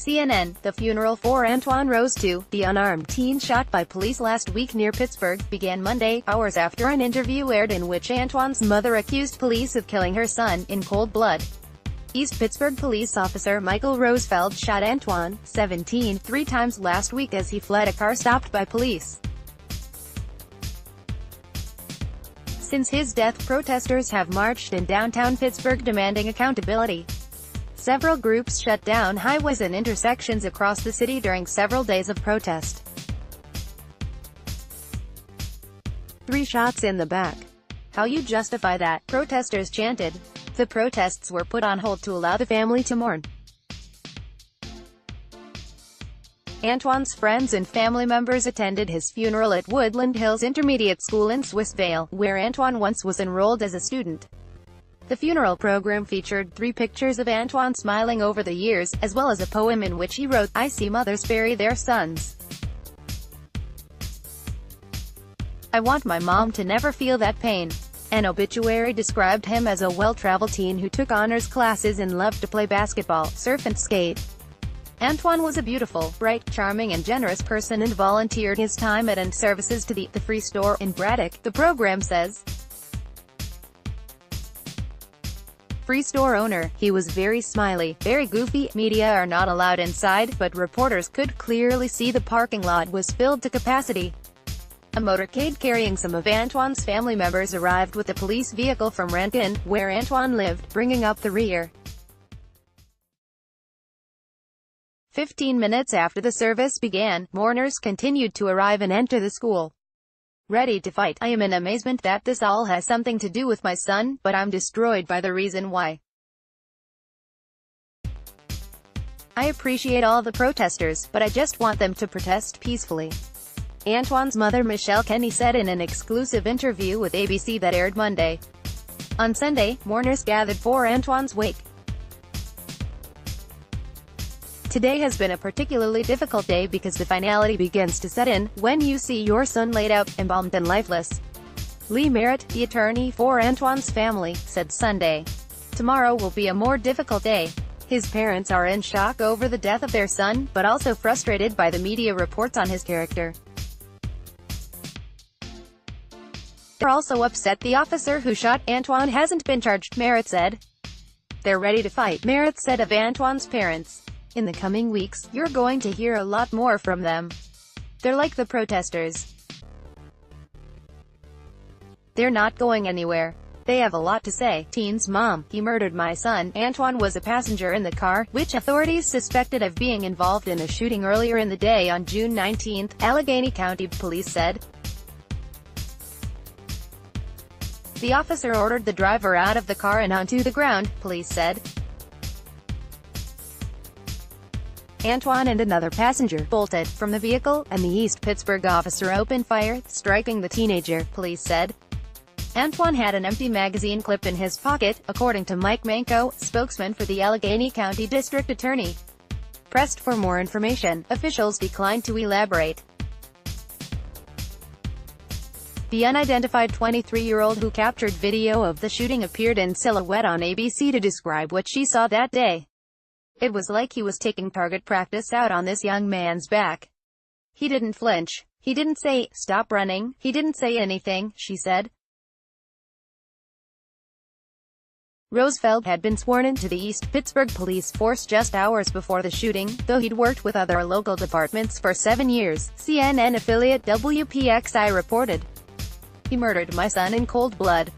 CNN, the funeral for Antwon Rose II, the unarmed teen shot by police last week near Pittsburgh, began Monday, hours after an interview aired in which Antwon's mother accused police of killing her son, in cold blood. East Pittsburgh police officer Michael Rosfeld shot Antwon, 17, 3 times last week as he fled a car stopped by police. Since his death, protesters have marched in downtown Pittsburgh demanding accountability. Several groups shut down highways and intersections across the city during several days of protest. 3 shots in the back. How you justify that? Protesters chanted. The protests were put on hold to allow the family to mourn. Antwon's friends and family members attended his funeral at Woodland Hills Intermediate School in Swissvale, where Antwon once was enrolled as a student. The funeral program featured 3 pictures of Antwon smiling over the years, as well as a poem in which he wrote, "I see mothers bury their sons. I want my mom to never feel that pain." An obituary described him as a well-traveled teen who took honors classes and loved to play basketball, surf and skate. Antwon was a beautiful, bright, charming and generous person and volunteered his time at and services to the Free Store in Braddock, the program says. Free Store owner, he was very smiley, very goofy. Media are not allowed inside, but reporters could clearly see the parking lot was filled to capacity. A motorcade carrying some of Antwon's family members arrived with a police vehicle from Rankin, where Antwon lived, bringing up the rear. 15 minutes after the service began, mourners continued to arrive and enter the school. Ready to fight. "I am in amazement that this all has something to do with my son, but I'm destroyed by the reason why. I appreciate all the protesters, but I just want them to protest peacefully," Antwon's mother Michelle Kenny said in an exclusive interview with ABC that aired Monday. On Sunday, mourners gathered for Antwon's wake. "Today has been a particularly difficult day because the finality begins to set in, when you see your son laid out, embalmed and lifeless," Lee Merritt, the attorney for Antwon's family, said Sunday. "Tomorrow will be a more difficult day. His parents are in shock over the death of their son, but also frustrated by the media reports on his character. They're also upset the officer who shot Antwon hasn't been charged," Merritt said. "They're ready to fight," Merritt said of Antwon's parents. "In the coming weeks, you're going to hear a lot more from them. They're like the protesters. They're not going anywhere. They have a lot to say." Teen's mom, "He murdered my son." Antwon was a passenger in the car, which authorities suspected of being involved in a shooting earlier in the day on June 19, Allegheny County Police said. The officer ordered the driver out of the car and onto the ground, police said. Antwon and another passenger bolted from the vehicle, and the East Pittsburgh officer opened fire, striking the teenager, police said. Antwon had an empty magazine clip in his pocket, according to Mike Manco, spokesman for the Allegheny County District Attorney. Pressed for more information, officials declined to elaborate. The unidentified 23-year-old who captured video of the shooting appeared in silhouette on ABC to describe what she saw that day. "It was like he was taking target practice out on this young man's back. He didn't flinch. He didn't say, 'Stop running.' He didn't say anything," she said. Rosfeld had been sworn into the East Pittsburgh police force just hours before the shooting, though he'd worked with other local departments for 7 years, CNN affiliate WPXI reported. "He murdered my son in cold blood.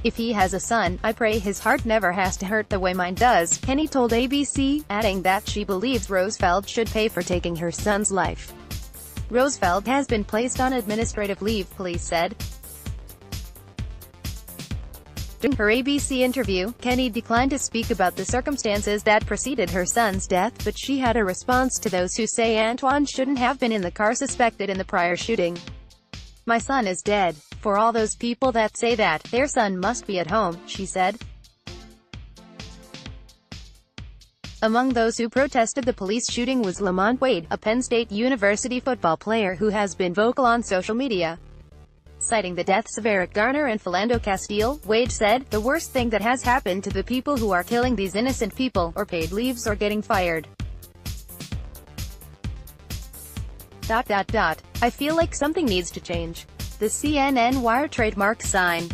If he has a son, I pray his heart never has to hurt the way mine does," Kenny told ABC, adding that she believes Rosfeld should pay for taking her son's life. Rosfeld has been placed on administrative leave, police said. During her ABC interview, Kenny declined to speak about the circumstances that preceded her son's death, but she had a response to those who say Antwon shouldn't have been in the car suspected in the prior shooting. "My son is dead. For all those people that say that, their son must be at home," she said. Among those who protested the police shooting was Lamont Wade, a Penn State University football player who has been vocal on social media. Citing the deaths of Eric Garner and Philando Castile, Wade said, "The worst thing that has happened to the people who are killing these innocent people, or paid leaves or getting fired. I feel like something needs to change." The CNN Wire trademark sign.